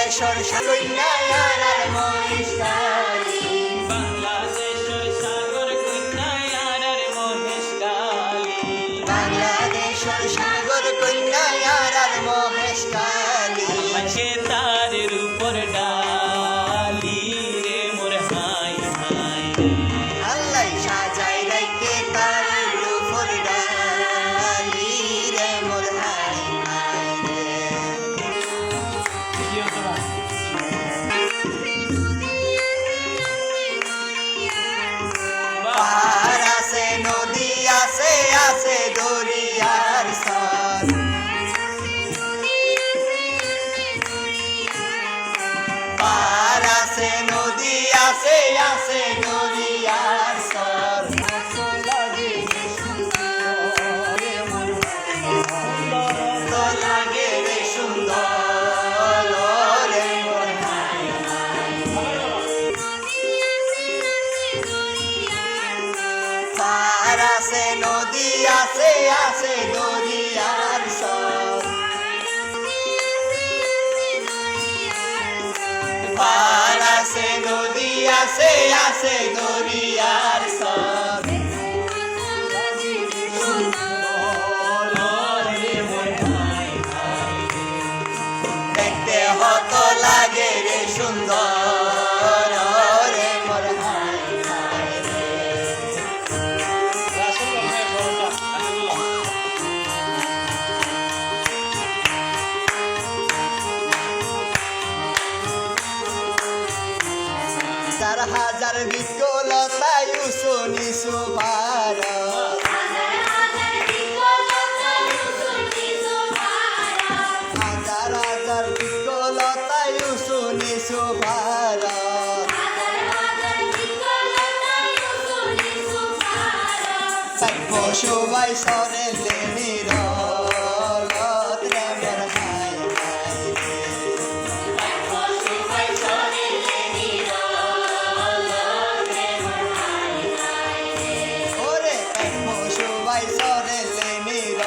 বাংলাদেশের কন্যার আর মহেশখালী বাংলাদেশের সাগর কন্যার আর মহেশখালী বাংলাদেশের সাগর কন্যার আর মহেশখালী আছে তারের উপর ডালি রে মোর হাই হাই রে আল্লাহ সাজাই রাইতে তার উপর ডালি রে মোর হাই হাই রে পাহাড় আছে নদী আছে আছে দরিয়ার সর পাহাড় আছে নদী আছে আছে দরিয়ার সর তো লাগে রে সুন্দর রে মোর হাই পাহাড় আছে নদী আছে আছে দরিয়ার সর পাহাড় আছে নদী আছে আছে দরিয়ার সর দেখতে হত লাগে রে সুন্দর রে মোর হাই হাই রে চার হাজার বিকলতায় উঁচু নিচু ভারত হাজার হাজার বিকলতায় উঁচু নিচু ভারত সবাই সরে লেনির রে মোর হাই হাই রে ওরে সবাই সরে লেনির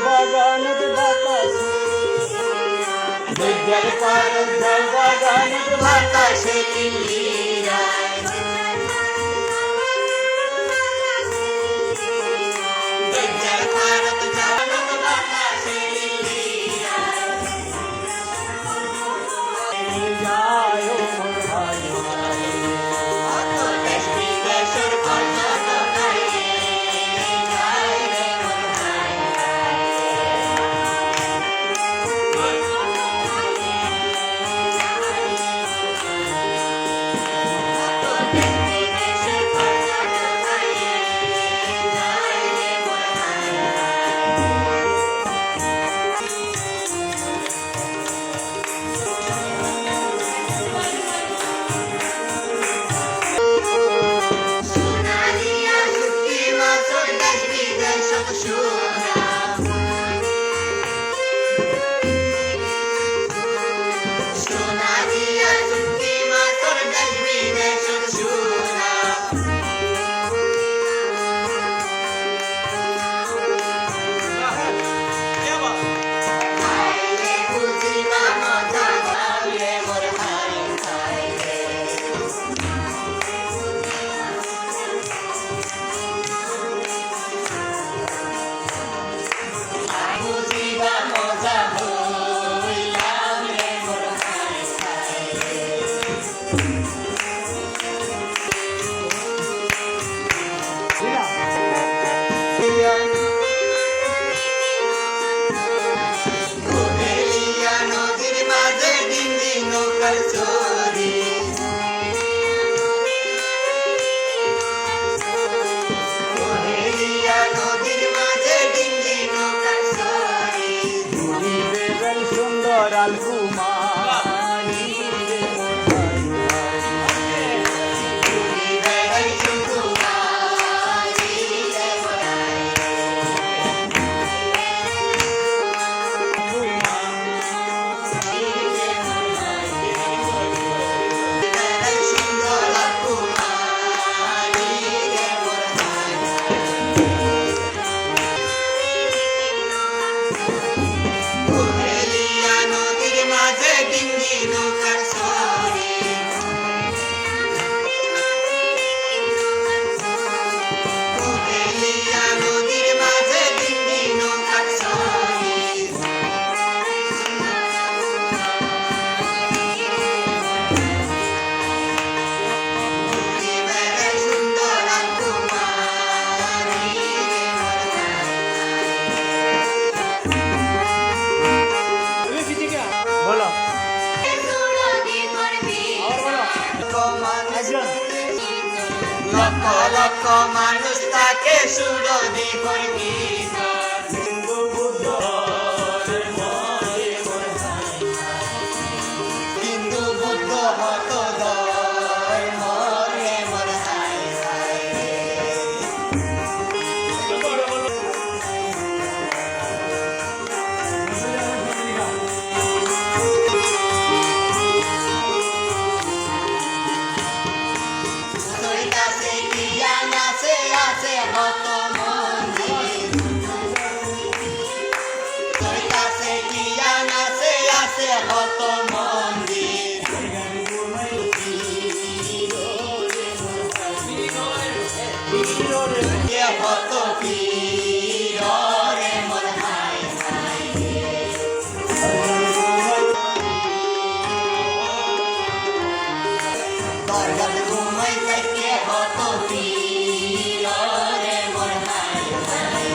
বাগানের বাতাসে বিদ্যার পারদ বাগানের বাতাসে লিলিরায় বিদ্যার পারদ বাগানের বাতাসে লিলিরায় যায় মোর হাই হাই আত দেশ বিদেশের পর্যটকায় যায় রে মোর হাই সোনালিয়া সুখী মাসর দেশ বিদেশত সুনাম সোনালিয়া সুখী মাসর দেশ বিদেশত সুনাম খাইলে বুঝিবা মজা খাইলে মোর হাই হাই রে বুঝিবা মজা হইলাম রে মোর হাই হাই রে কোহেলিয়া নদীর মাঝে ডিঙ্গি নৌকার চরি কোহেলিয়া নদীর মাঝে ডিঙ্গি নৌকার চরি সুন্দর আলকুমারি বেড়াই সুকুমারি রে মোর হাই হাই রে মূর্খ মানুষ তাকে সুরদি করবি হিন্দু বুদ্ধ মরে মোর হাই হিন্দু বুদ্ধ হত ধর্ম রে মোর হাই হাই তোর কাছে কি জ্ঞান আছে আছে হত মন্দির তোর কাছে কি জ্ঞান আছে আছে হত মন্দির কে হত পীর রে মোর হাই হাই দরগাতে ঘুমাই থেকে হত পীর রে মোর হাই হাই